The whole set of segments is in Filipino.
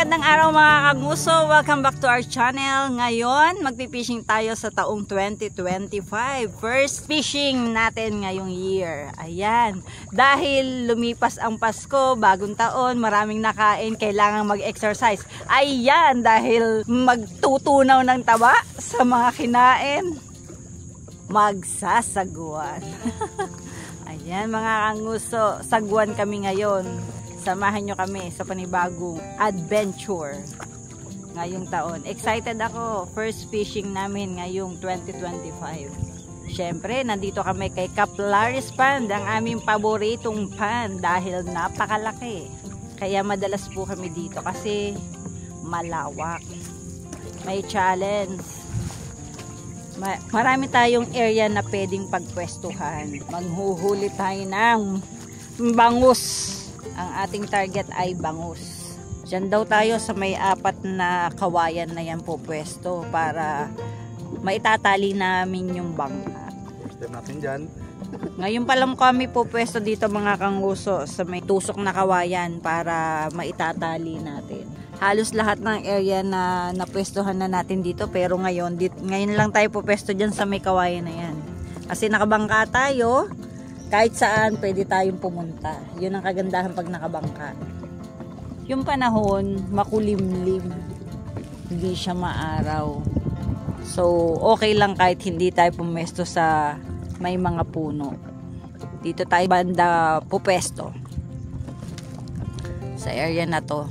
Magandang araw mga kanguso, welcome back to our channel. Ngayon, magpipishing tayo sa taong 2025. First fishing natin ngayong year. Ayan, dahil lumipas ang Pasko, bagong taon, maraming nakain, kailangan mag-exercise. Ayan, dahil magtutunaw ng taba sa mga kinain, magsasagwan. Ayan mga kanguso, sagwan kami ngayon. Samahan nyo kami sa panibagong adventure ngayong taon. Excited ako. First fishing namin ngayong 2025. Syempre, nandito kami kay Caplaris Pond, ang aming paboritong pond dahil napakalaki. Kaya madalas po kami dito kasi malawak. May challenge. Marami tayong area na pwedeng pagpwestuhan. Manghuhuli tayo ng bangus. Ang ating target ay bangus. Diyan daw tayo sa may 4 na kawayan na yan po pwesto para maitatali namin yung bangka. First time natin dyan. Ngayon pa lang kami po pwesto dito mga kanguso sa may tusok na kawayan para maitatali natin. Halos lahat ng area na napwestuhan na natin dito, pero ngayon lang tayo po pwesto dyan sa may kawayan na yan. Kasi nakabangka tayo. Kahit saan pwede tayong pumunta. Yun ang kagandahan pag nakabangka. Yung panahon, makulimlim. Hindi siya maaraw. So, okay lang kahit hindi tayo pumesto sa may mga puno. Dito tayo banda pupesto. Sa area na to.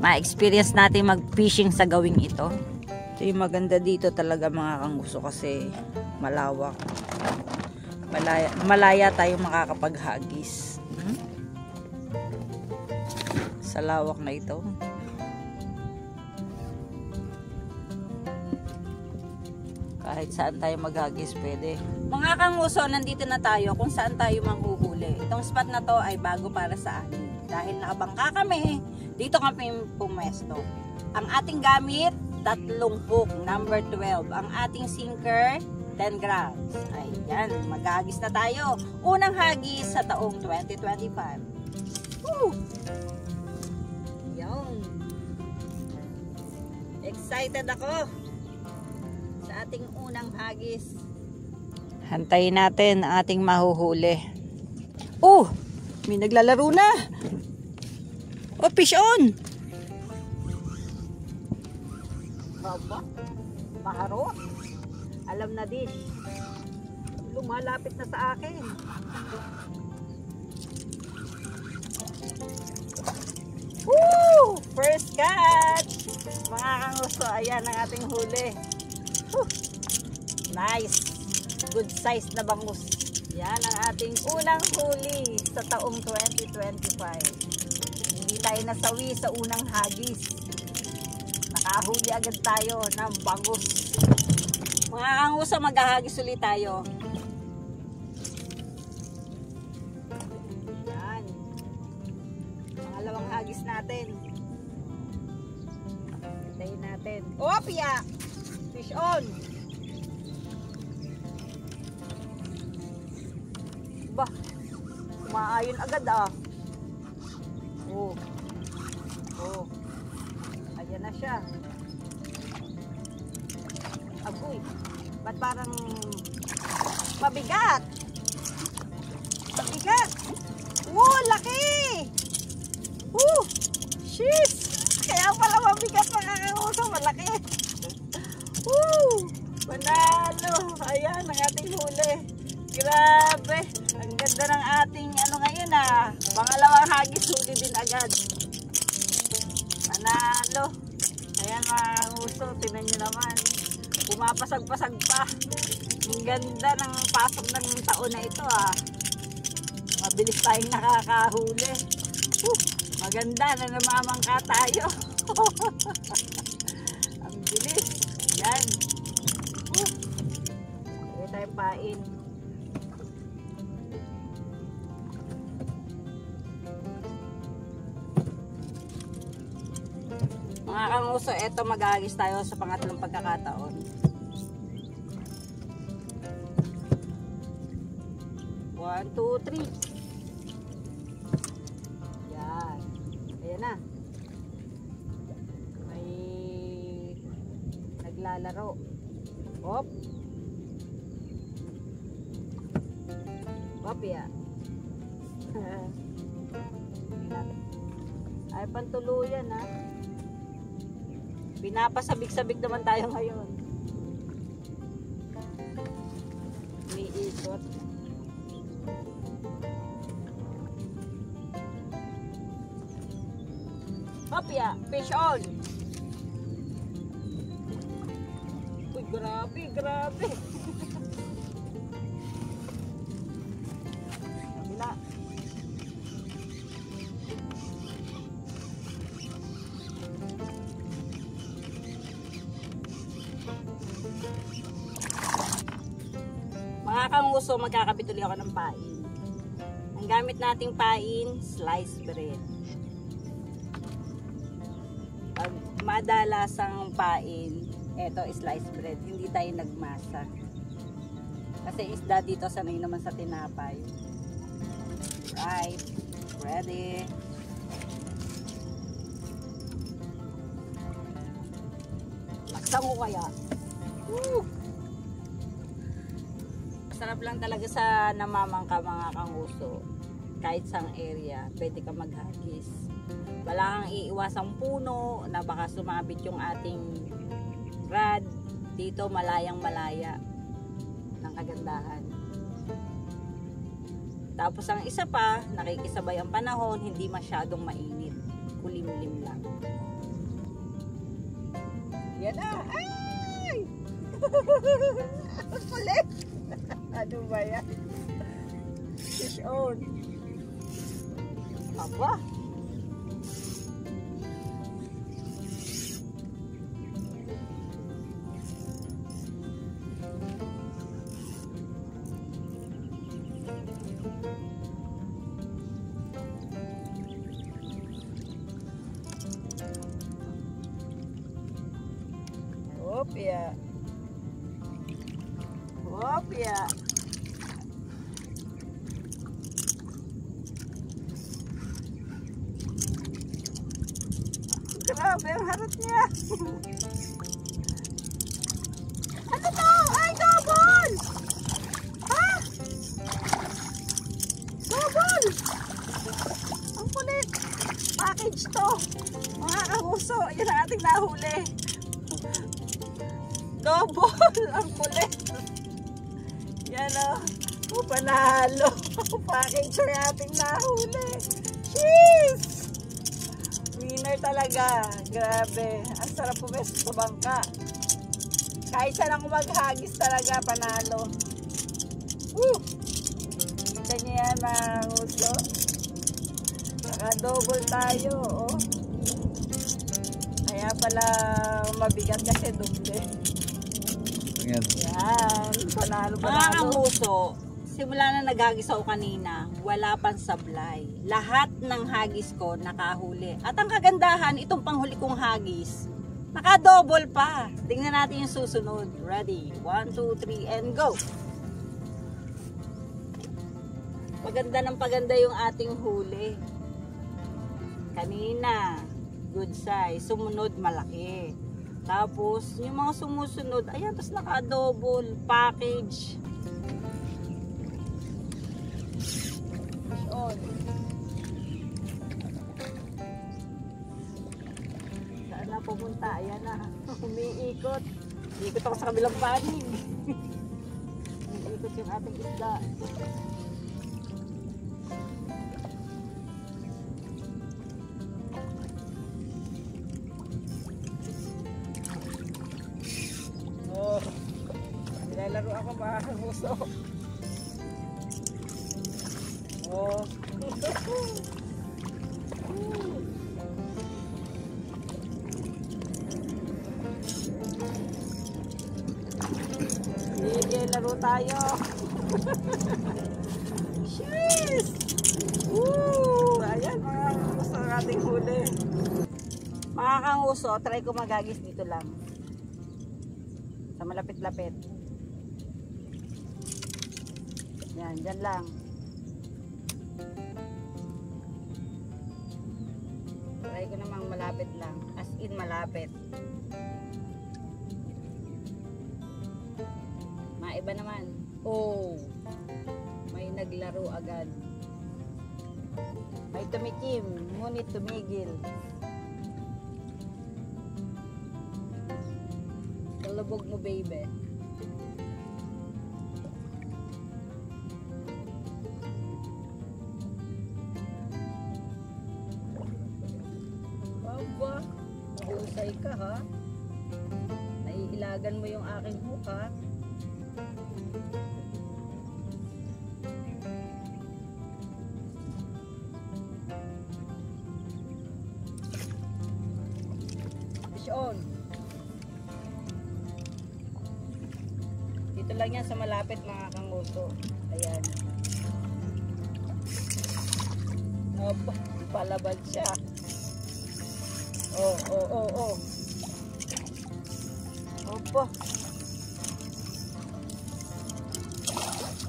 Ma-experience natin mag-fishing sa gawing ito. Ito yung maganda dito talaga mga kanguso kasi malawak. Malaya tayo makakapaghagis sa lawak na ito. Kahit saan tayo maghagis pwede. Mga kanguso, nandito na tayo kung saan tayo manghuhuli. Itong spot na to ay bago para sa akin dahil nakabangka kami, dito kami pumesto. Ang ating gamit, 3 hook, number 12. Ang ating sinker, 10 grams. Ayan, maghagis na tayo. Unang hagis sa taong 2025. Woo! Yan. Excited ako sa ating unang hagis. Hantayin natin ang ating mahuhuli. Oh! May naglalaro na! Oh, fish on! Baba, maharo. Alam na din. Lumalapit na sa akin. Woo! First catch! Mga kanguso, ayan ang ating huli. Woo! Nice! Good size na bangus. Yan ang ating unang huli sa taong 2025. Hindi tayo nasawi sa unang hagis. Nakahuli agad tayo ng bangus. Mga kanguso, maghahagis ulit tayo. Yan. Pangalawang hagis natin. Hintayin natin. Oh, piya! Fish on! Bah, kumaayon agad ah. Oh. Oh. Ayan na siya. Agoy, ba't parang mabigat? Mabigat! Wow, laki! Woo! Sheesh! Kaya pala mabigat mga kanguso, malaki! Woo! Panalo! Ayan ang ating huli. Grabe! Ang ganda ng ating ano ngayon ah. Pangalawang hagis, huli din agad. Panalo! Ayan mga kanguso, tingnan nyo naman. Pumapasag-pasag pa. Ang ganda ng pasok ng taon na ito ah. Mabilis tayong nakakahuli. Maganda na namamangka tayo. Ang bilis. Yan. Pwede tayong pain. Mga kanguso, eto maghahagis tayo sa pangatlong pagkakataon. 1, 2, 3. Yan. Ayan na. naglalaro. Hop. Hop ya. Ay pantuluyan ha. Pinapasabik-sabik naman tayo ngayon. May ikot. Hop ya, fish on. Uy, grabe, grabe. Kabila. Mga kanguso, magkakabit ulit ako ng pain. Ang gamit nating pain, sliced bread. Pag madalasang pain, eto sliced bread, hindi tayo nagmasa. Kasi isda dito sanay naman sa tinapay. Right, ready. Laksan ko kaya. Woo! Masarap lang talaga sa namamangka mga kanguso. Kahit sang area, pwede ka maghagis. Wala kang iiwasang puno na baka sumabit yung ating rod. Dito malayang malaya ng kagandahan. Tapos ang isa pa, nakikisabay ang panahon, hindi masyadong mainit. Kulimlim lang. Yan na! Ay! Kulit! Ano ba yan? Fish on! Aba! Hopya. Hopya. Grabe ang harap niya. Ano to? Ay, double! Ha? Double! Ang kulit. Package to. Mga kahuso, yun ang ating nahuli. Double! Ang kulit! Yan o. Panalo! Package ang ating nahuli. Cheese! Winner talaga. Grabe. Ang sarap pumesto sa bangka. Kahit saan ako maghagis talaga, panalo. Woo! Kita niyo yan mga uso. Naka-double tayo. Oh. Kaya pala mabigat kasi doble. Yan. Yan, panalo. Mga kanguso, simula na naghagis ako kanina, wala pang sablay. Lahat ng hagis ko nakahuli. At ang kagandahan, itong panghuli kong hagis, naka-double pa. Tingnan natin yung susunod. Ready? 1, 2, 3, and go! Paganda ng paganda yung ating huli. Kanina, good size. Sumunod, malaki. Tapos, yung mga sumusunod, ayan, tapos naka-double package. Fish on. Saan na pumunta? Ayan na. Umiikot. Iikot ako sa kabilang panig. Umiikot yung ating isda. Nilalaro ako mga kanguso. Oh. Sige, laro tayo. Cheers! Woo! Ayan mga kanguso ang ating huli. Mga kanguso, try ko maghagis dito lang. Sa malapit-lapit. Yan, dyan lang. Try ko namang malapit lang. As in malapit. iba naman. Oh, may naglaro agad. May tumikim, ngunit tumigil. Kalubog mo, baby. Aba, mahusay ka ha. Naiilagan mo yung aking hook ha. Fish on. Dito lang yan sa malapit mga kanguso. Ayan. Aba, palabad siya. Oh. Opo.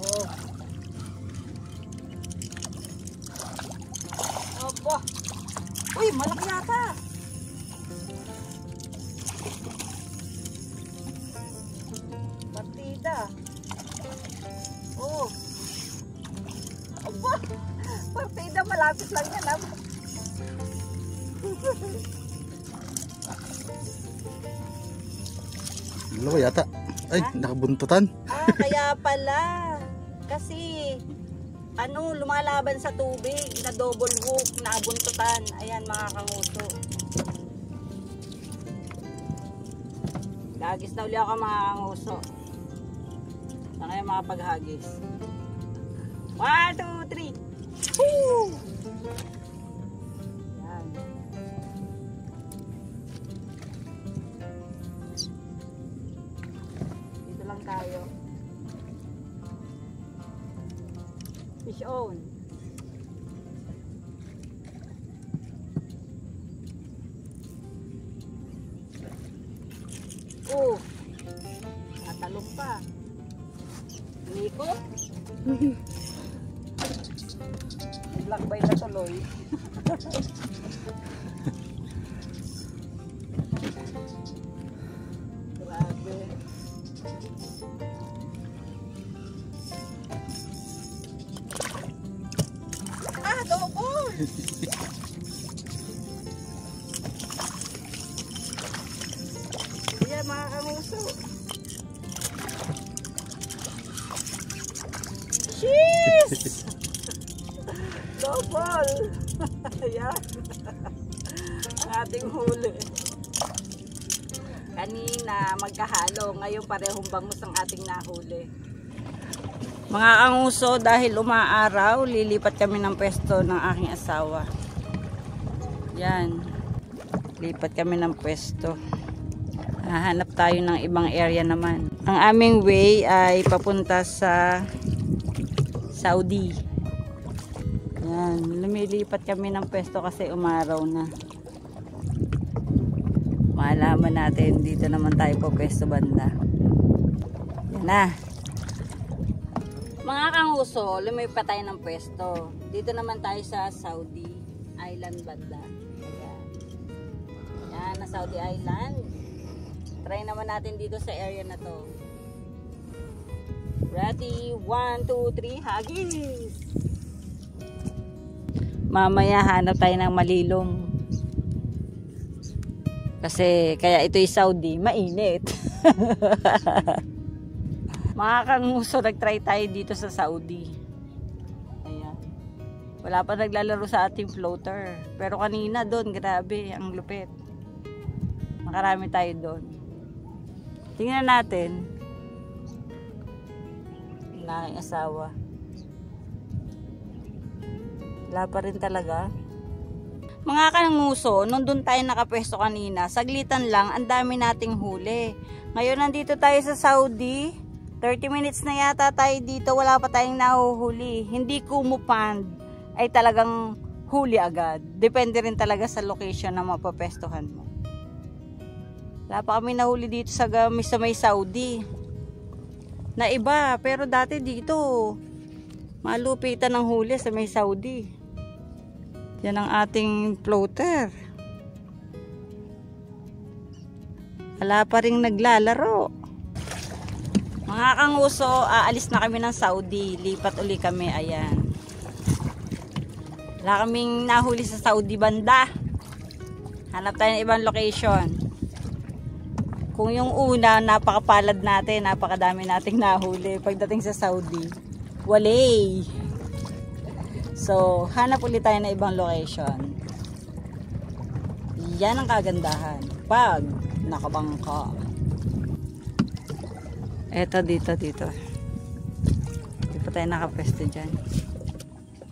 Oh. Opo. Uy, malaki yata. Partida. Oh. Opo. Partida, malapit lang yan. Dalawa yata. Ay, nakabuntutan. Kaya pala. Kasi, lumalaban sa tubig, na double hook, nabuntutan. Ayan mga kanguso. Hagis na uli ako mga kanguso. Saan kayo mga paghagis? 1, 2, 3. Woo! Yan. Dito lang tayo. Fish on. Oh, natalong pa. Niko? Naglakbay na tuloy. Grabe. Double! Ayan mga kanguso. Cheese! Double! Ayan. Ang ating huli. Kanina magkahalo. Ngayon parehong bangus ang ating nahuli. Mga kanguso, dahil umaaraw, lilipat kami ng pwesto ng aking asawa. Yan. Lipat kami ng pwesto. Hahanap tayo ng ibang area naman. Ang aming way ay papunta sa Saudi. Yan. Lumilipat kami ng pwesto kasi umaraw na. Malaman natin, dito naman tayo po pwesto banda. Yan na. Mga kanguso, lumipat tayo ng pwesto. Dito naman tayo sa Saudi Island banda. Ayan. Yan, na Saudi Island. Try naman natin dito sa area na to. Ready? 1, 2, 3, hagis! Mamaya hanap tayo ng malilom. Kasi kaya ito'y Saudi, mainit. Mga kanguso, nag-try tayo dito sa Saudi. Ayan. Wala pa naglalaro sa ating floater. Pero kanina doon, grabe, ang lupit. Makarami tayo doon. Tingnan natin. Ang aking asawa. Wala pa rin talaga. Mga kanguso, nung doon tayo nakapwesto kanina, saglitan lang, ang dami nating huli. Ngayon nandito tayo sa Saudi. 30 minutes na yata tayo dito, wala pa tayong nahuhuli. Hindi kumupand, ay talagang huli agad. Depende rin talaga sa location na mapapestuhan mo. Wala pa kami nahuli dito sa may Saudi. Na iba, pero dati dito, malupitan ng huli sa may Saudi. Yan ang ating floater. Wala pa rin naglalaro. Mga kanguso, aalis na kami ng Saudi. Lipat uli kami, ayan. Wala kaming nahuli sa Saudi banda. Hanap tayo ng ibang location. Kung yung una, napakapalad natin, napakadami nating nahuli. Pagdating sa Saudi, walay. So, hanap ulit tayo ng ibang location. Yan ang kagandahan pag nakabangka. Eto dito. Hindi pa tayo nakapwesto dyan.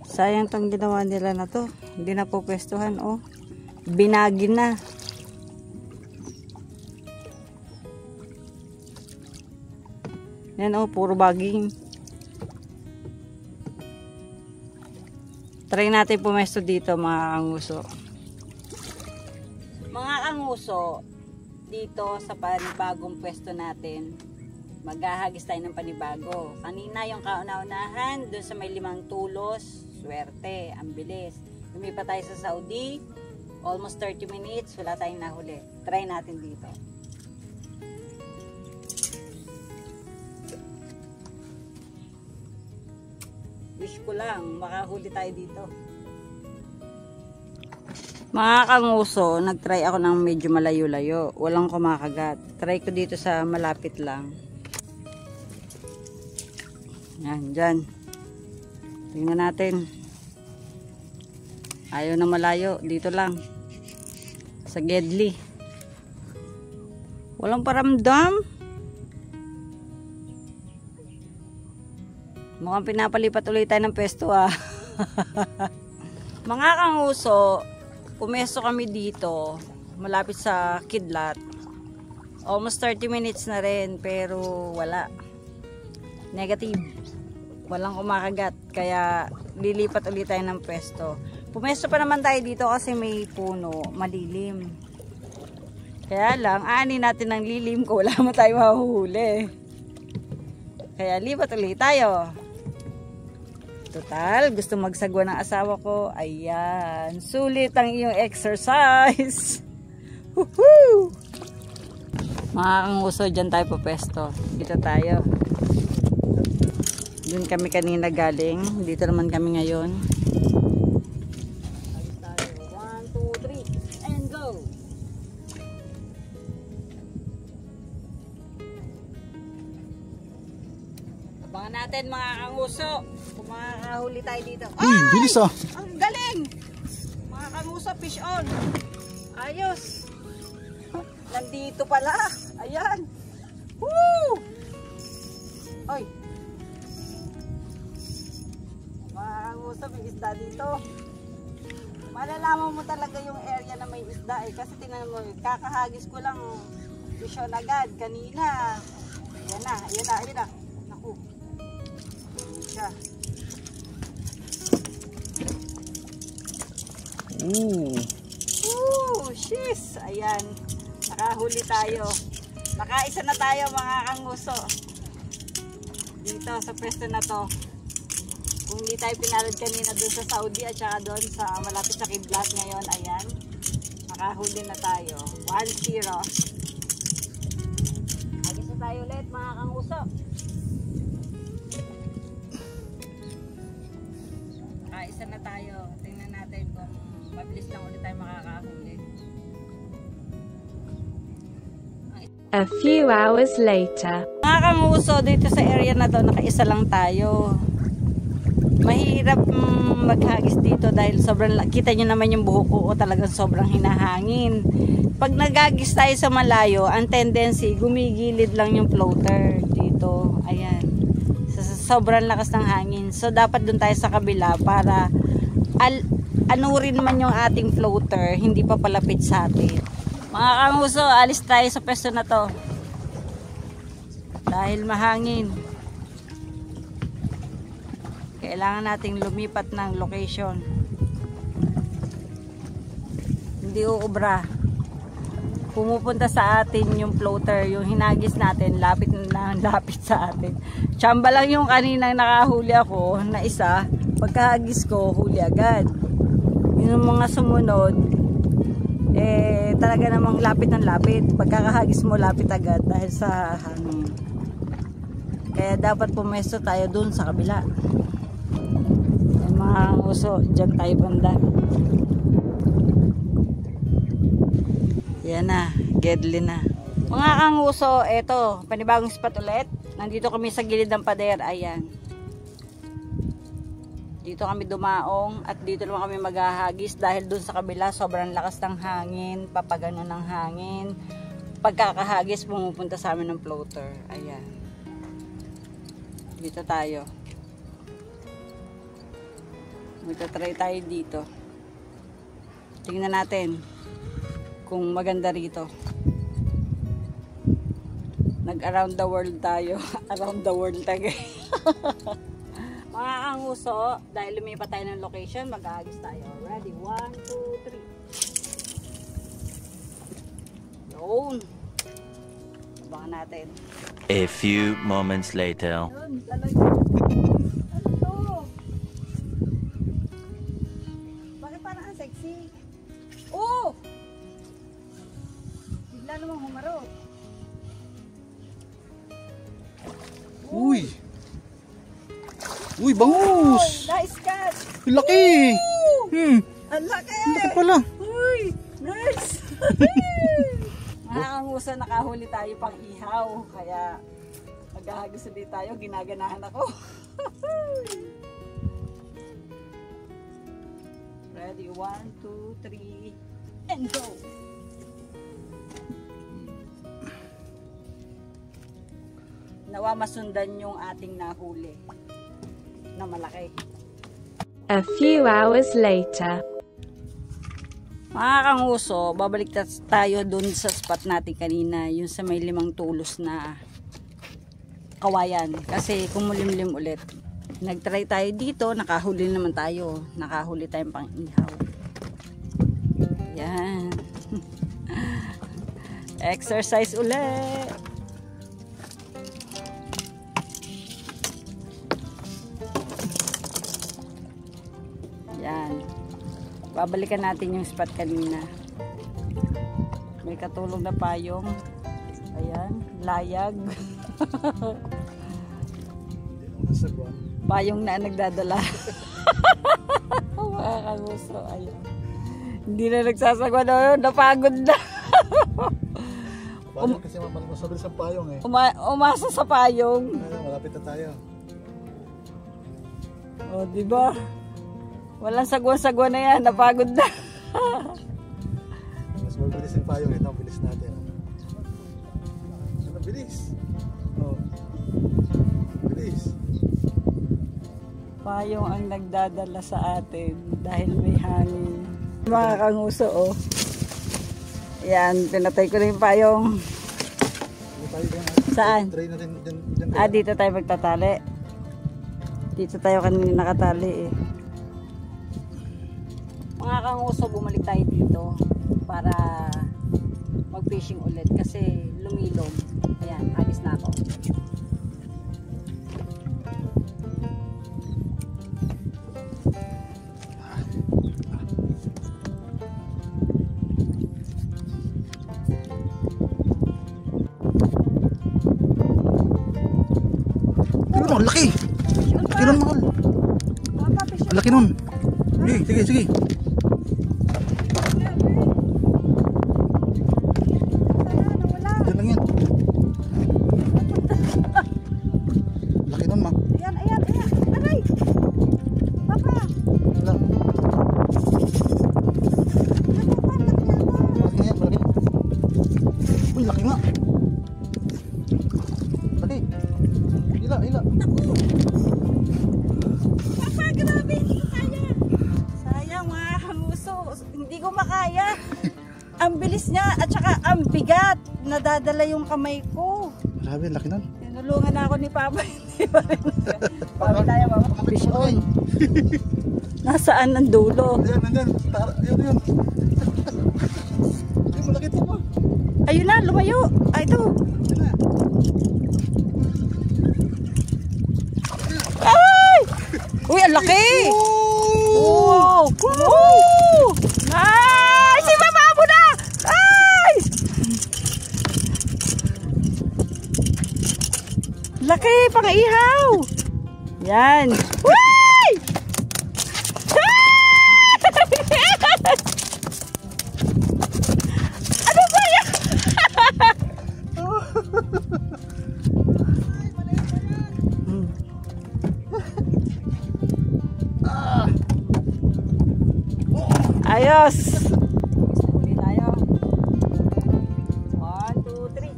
Sayang tong ginawa nila na to. Hindi na po pwestuhan, oh. Binagin na. Yan, oh, puro baging. Try natin pumesto dito, mga kanguso. Mga kanguso, dito sa panibagong pwesto natin, maghahagis tayo ng panibago. Kanina yung kauna-unahan, dun sa may 5 tulos, swerte, ang bilis. Lumipat tayo sa Saudi, almost 30 minutes, wala tayong nahuli. Try natin dito. Wish ko lang, makahuli tayo dito. Mga kanguso, nagtry ako ng medyo malayo-layo. Walang kumakagat. Try ko dito sa malapit lang. Yan, dyan. Tingnan natin. Ayaw na malayo. Dito lang. Sa Gedli. Walang paramdam. Mukhang pinapalipat ulit tayo ng pesto, ah. Mga kanguso, pumesto kami dito. Malapit sa Kidlat. Almost 30 minutes na rin. Pero wala. Negative. Walang kumakagat, kaya lilipat ulit tayo ng pwesto. Pumesto pa naman tayo dito kasi may puno, malilim. Kaya lang, ani natin ng lilim ko, wala mo tayo mahuhuli. Kaya lipat ulit tayo. Total, gusto magsagwa ng asawa ko. Ayan, sulit ang iyong exercise. Woohoo! Mga kanguso, dyan tayo pupesto. Dito tayo. Doon kami kanina galing. Dito naman kami ngayon. Alis tayo. 1, 2, 3 and go! Abangan natin mga kanguso. Kung makakahuli tayo dito. Uy, bilis ah! Ang galing! Mga kanguso, fish on. Ayos! Nandito pala. Ayan! Woo! Oy! Kanguso, may isda dito. Malalaman mo talaga yung area na may isda eh. Kasi tingnan mo, kakahagis ko lang vision agad kanina. Ayan na. Naku. Siya. Shiz. Ayan. Nakahuli tayo. Nakaisa na tayo mga kanguso. Dito sa pwesto na to. Kung hindi tayo pinalad kanina doon sa Saudi at saka doon sa malapit sa Kidlat ngayon, ayan, makahuli na tayo. 1-0. Hagis na tayo ulit mga kanguso. Nakaisa na tayo. Tingnan natin kung mabilis lang ulit tayo makakahuli. A few hours later. Mga kanguso, dito sa area na to, nakaisa lang tayo. Mahirap maghagis dito dahil sobrang, kita nyo naman yung buhok ko, talagang sobrang hinahangin. Pag nagagis tayo sa malayo, ang tendency, gumigilid lang yung floater dito. Ayan. Sobrang lakas ng hangin. So, dapat dun tayo sa kabila para anurin man yung ating floater, hindi pa palapit sa atin. Mga kanguso, alis tayo sa pwesto na to. Dahil mahangin. Kailangan nating lumipat ng location. Hindi uubra. Pumupunta sa atin yung floater, yung hinagis natin, lapit sa atin. Tsamba lang yung kaninang nakahuli ako na isa, pagkahagis ko, huli agad. Yung mga sumunod, talaga namang lapit ng lapit. Pagkakahagis mo, lapit agad dahil sa hangin. Kaya dapat pumesto tayo dun sa kabila. Yan mga kanguso, dyan tayo banda. Yan na, gedli na. Mga kanguso, eto, panibagong spot ulit. Nandito kami sa gilid ng pader, ayan. Dito kami dumaong at dito naman kami maghahagis dahil dun sa kabila sobrang lakas ng hangin, papagano ng hangin. Pagkakahagis, pumupunta sa amin ng floater. Ayan. Dito tayo. Magta-try tayo dito. Tingnan natin kung maganda rito. Nag-around the world tayo. Around the world tayo. Mga kanguso, dahil lumipat tayo ng location, mag-aagis tayo. Ready? 1, 2, 3. Yun. Abangan natin. A few moments later. Yun, laloy. Ano to? Bakit parang ang sexy? Oh! Bigla namang humaro. Uy! Uy, bangus! Nice catch! Laki! Ang laki! Ang laki pala! Uy! Nice! Mga kanguso, nakahuli tayo pang ihaw. Kaya maghahagis ulit tayo. Ginaganahan ako. Ready? 1, 2, 3 and go! Nawa masundan yung ating nahuli na malaki. A few hours later. Mga kanguso, babalik tayo dun sa spot natin kanina, yung sa may 5 tulos na kawayan. Kasi kumulimlim ulit. Nagtry tayo dito, nakahuli naman tayo. Nakahuli tayong pang ihaw. Yan. Exercise ulit. Yan. Babalikan natin yung spot kanina. May katulong na payong. Ayan, layag. Payong na nagdadala. Mga kanguso, ayan. Hindi na nagsasagwa na yun, napagod na. Kasi mabilis ang payong eh. Umasa sa payong. Ayun, malapit na tayo. O, diba? Walang sagwa-sagwa na yan, napagod na. Mas mabilis ang payong, ito ang bilis natin. Ang bilis. Oh. Bilis. Payong ang nagdadala sa atin dahil may hangin. Mga kanguso, oh. Yan, pinatay ko na yung payong. Saan? Try natin dyan. Dito tayo magtatali. Dito tayo kanina nakatali eh. Mga kanguso, bumalik tayo dito para mag-fishing ulit kasi lumilom. Ayan, agis na ako. Ang laki! Laki nun, mahal. Ang laki nun. Sige, sige. Diyan lang yan. Laki nun, ma. Ayan. Aray! Papa! Wala. Malaki yan, malaki. Uy, laki nga. Laki. Hila. Papa, grabe! Hindi ko kaya. Sayang mga kanguso. Hindi ko makaya. Ang bilis niya at saka ang bigat. Nadadala yung kamay ko. Grabe, laki nun. Tinulungan na ako ni Papa. Hindi pa rin siya. Papa tayo, Papa. Fish on. Nasaan ang dulo? Ayan, nandyan. Ayun. Ay, malaki ito pa. Ayun na, lumayo. Ay, ito. Ay! Uy, ang laki! Wow! Wow! Nice! Si Mama mo na! Nice! Laki, mga ihaw. Yan. Why! Ano ba yan? Ayos. Ulit tayo. 1, 2, 3.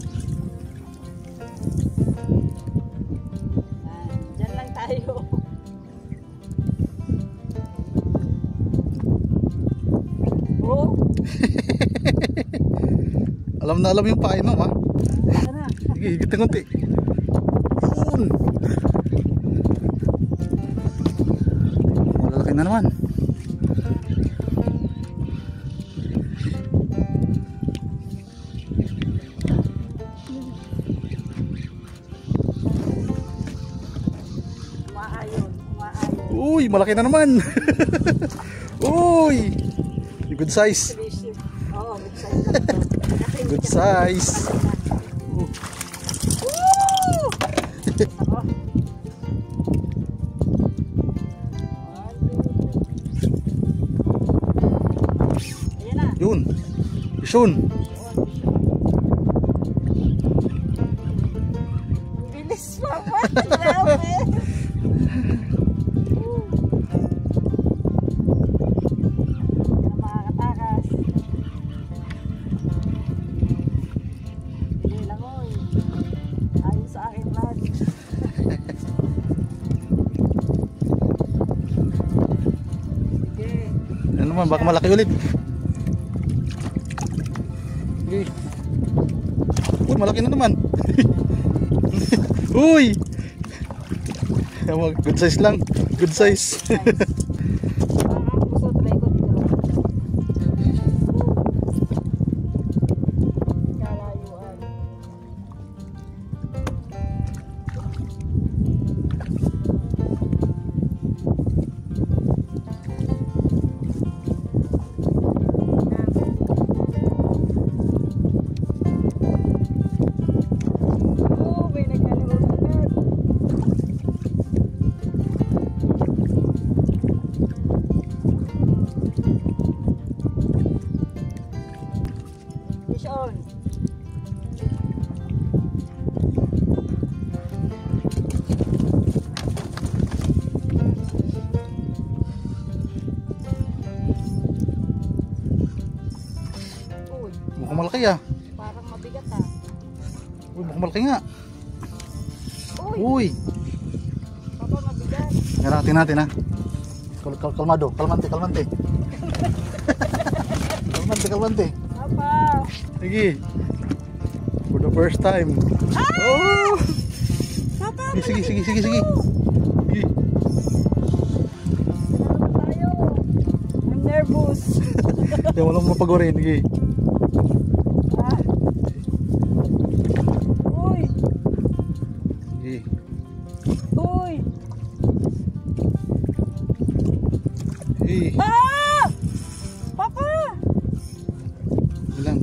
Diyan lang tayo. Oh. Alam na alam yung painom ha. Tara. Sige, higit na konti. Yun. Malalaki na naman. Umaayon, umaayon. Uy, malaki na naman. Uy. Good size. Oo, good size lang ito. Good size. Woo! Ako. 1, 2, 3. Ayan na. Yun. Isun. Bilis pa ba? Grabe. Makakatakas. Hindi lang oy. Ayun sa akin lahat. Sige. Ano naman, baka malaki ulit. Sige. Uy, malaki na naman. Uy! Good size lang. Good size. Gusto try ko dito. Kalayuan. Oh, may nagkalaro agad. Fish on. Uy, Mukhang malaki ah. parang mabigat ah. Uy, mukhang malaki nga. Uy, Uy. papa mabigat. Ngaratin natin ha. Kalmado. Kalmante. Kalmante. Papa. Sige. For the first time. Oh! Papa, Sige. Sige. tayo. I'm nervous. Yan, walang mapagorin. Sige. Ah. Uy, Sige. uy. Sige. Ah! Papa! Ilang.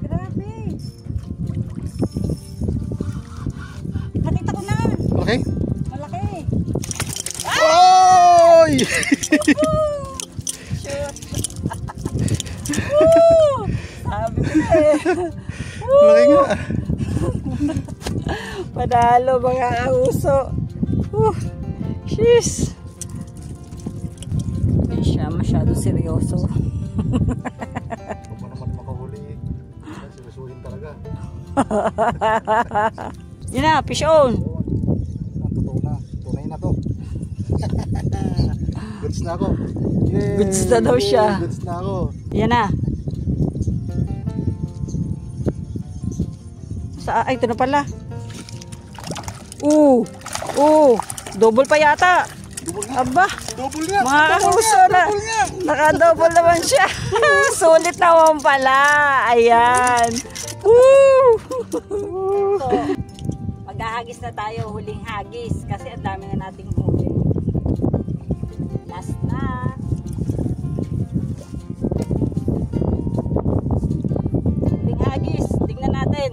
Grabe. Nakita ko na. Malaki? Malaki. Oy! Shoot. Woo! Sabi ko na eh. Malaki nga. Panalo mga kauso. Sheesh. Hindi siya masyado seryoso. Huwag mo naman makahuli eh. Sinusuhin talaga. Yun na, fish on. Totoo na. Tunay na to. Goods na ako. Yay! Goods na daw siya. Goods na ako. Yan na. Ay, ito na pala. Double pa yata. Aba, Double nga. mga kakuso na. Naka-double naman siya. Sulit naman pala. Ayan. Woo! So, maghahagis na tayo, huling hagis. Kasi ang dami na nating huli. Last na. Huling hagis. Tingnan natin.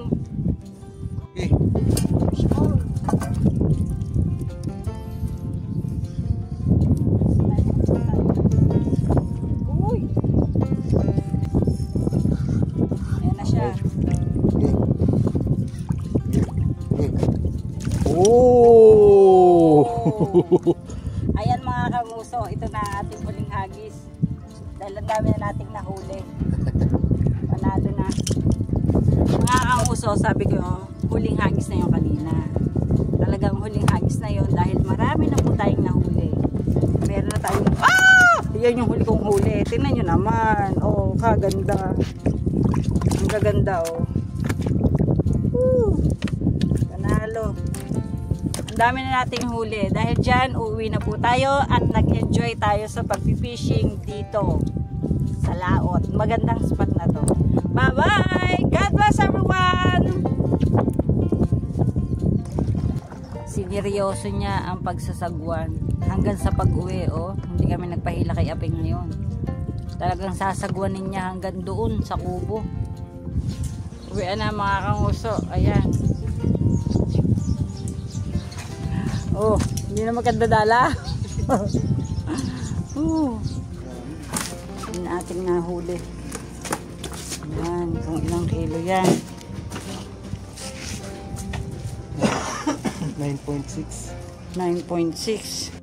Ayan mga kanguso, ito na ang ating huling hagis. Dahil ang dami na nating nahuli. Panalo na. Mga kanguso, sabi ko, huling hagis na yung kanina. Talagang huling hagis na yon dahil marami na po tayong nahuli. Meron na tayong, yan yung huli kong huli. Tingnan nyo naman. Oh, kaganda. Ang gaganda, oh. Panalo. Ang dami na nating huli. Dahil dyan, uuwi na po tayo at nag-enjoy tayo sa pag-fishing dito sa Laot. Magandang spot na to. Bye-bye! God bless everyone! Sineryoso niya ang pagsasagwan. Hanggang sa pag-uwi, oh. Hindi kami nagpahila kay Aping ngayon. Talagang sasagwanin niya hanggang doon sa kubo. Uwian na mga kanguso. Ayan. Oh, hindi na magkandadala. Hindi na ating nahuli. Ayan, kung ilang kilo yan. 9.6. 9.6.